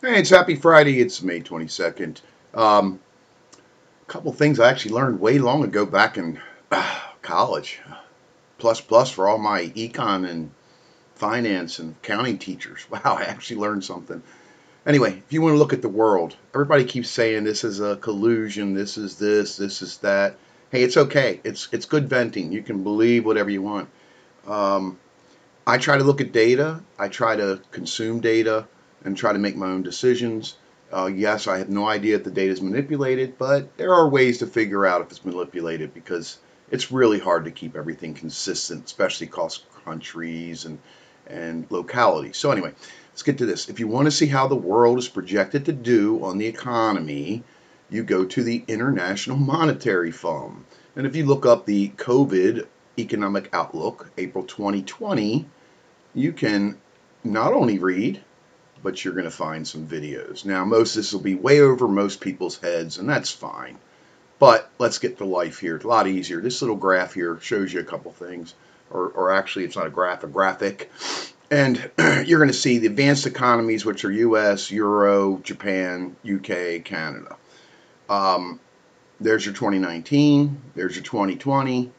Hey, it's Happy Friday. It's May 22nd. Um, a couple things I actually learned way long ago back in college. Plus, plus for all my econ and finance and accounting teachers. Wow, I actually learned something. Anyway, if you want to look at the world, everybody keeps saying this is a collusion, this is that. Hey, it's okay. It's good venting. You can believe whatever you want. Um, I try to look at data. I try to consume data and try to make my own decisions. Yes, I have no idea if the data is manipulated, but there are ways to figure out if it's manipulated because it's really hard to keep everything consistent, especially across countries and localities. So anyway, let's get to this. If you want to see how the world is projected to do on the economy, you go to the International Monetary Fund. And if you look up the COVID economic outlook, April 2020, you can not only read, but you're going to find some videos. Now, most of this will be way over most people's heads, and that's fine. But let's get to life here. It's a lot easier. This little graph here shows you a couple things, or actually, it's not a graph, a graphic. And you're going to see the advanced economies, which are US, Euro, Japan, UK, Canada. Um, there's your 2019, there's your 2020,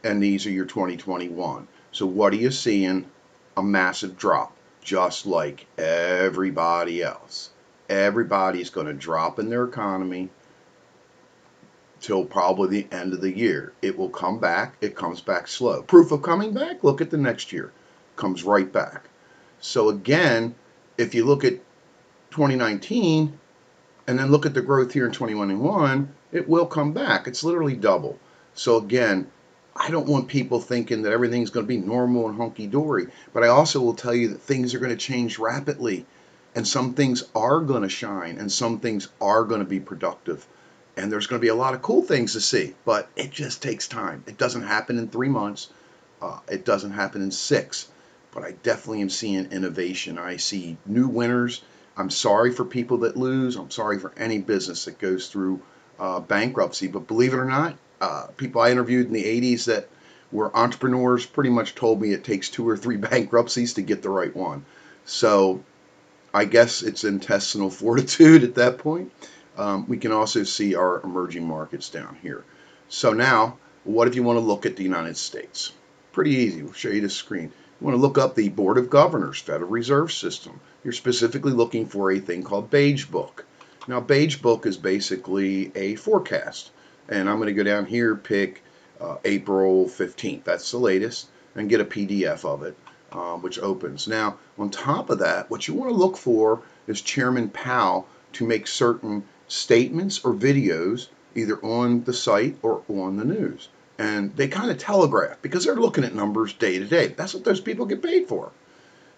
and these are your 2021. So what are you seeing? A massive drop, just like everybody else. Everybody's going to drop in their economy till probably the end of the year. It will come back. It comes back slow. Proof of coming back? Look at the next year. Comes right back. So again, if you look at 2019 and then look at the growth here in 2021, it will come back. It's literally double. So again, I don't want people thinking that everything's going to be normal and hunky dory, but I also will tell you that things are going to change rapidly, and some things are going to shine, and some things are going to be productive, and there's going to be a lot of cool things to see, but it just takes time. It doesn't happen in 3 months. It doesn't happen in six, but I definitely am seeing innovation. I see new winners. I'm sorry for people that lose. I'm sorry for any business that goes through bankruptcy. But believe it or not, people I interviewed in the 80s that were entrepreneurs pretty much told me it takes 2 or 3 bankruptcies to get the right one. So I guess it's intestinal fortitude at that point. We can also see our emerging markets down here. So now, what if you want to look at the United States? Pretty easy. We'll show you the screen. You want to look up the Board of Governors, Federal Reserve System. You're specifically looking for a thing called Beige Book. Now, Beige Book is basically a forecast. And I'm going to go down here, pick April 15th. That's the latest, and get a PDF of it, which opens. Now, on top of that, what you want to look for is Chairman Powell to make certain statements or videos either on the site or on the news. And they kind of telegraph because they're looking at numbers day to day. That's what those people get paid for.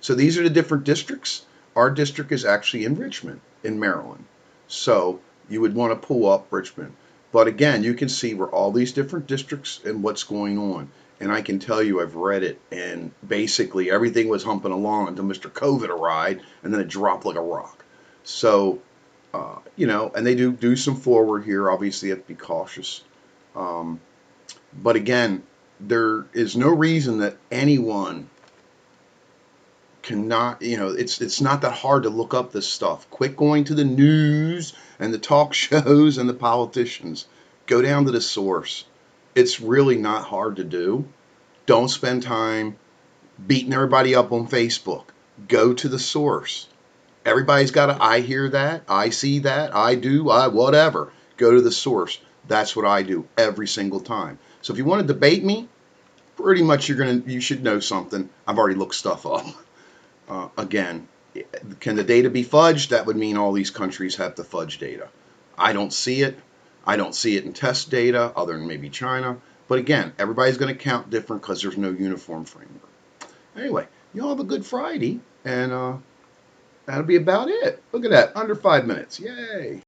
So these are the different districts. Our district is actually in Richmond, in Maryland. So you would want to pull up Richmond. But again, you can see where all these different districts and what's going on. And I can tell you, I've read it, and basically everything was humping along until Mr. COVID arrived, and then it dropped like a rock. So, and they do some forward here. Obviously, you have to be cautious. Um, but again, there is no reason that anyone cannot, it's not that hard to look up this stuff. Quit going to the news and the talk shows and the politicians. Go down to the source. It's really not hard to do. Don't spend time beating everybody up on Facebook. Go to the source. Everybody's got a I hear that, I see that, I do, I whatever. Go to the source. That's what I do every single time. So if you want to debate me, pretty much you should know something. I've already looked stuff up. Again, can the data be fudged? That would mean all these countries have to fudge data. I don't see it. I don't see it in test data other than maybe China. But again, everybody's going to count different because there's no uniform framework. Anyway, you all have a good Friday, and that'll be about it. Look at that, under 5 minutes. Yay.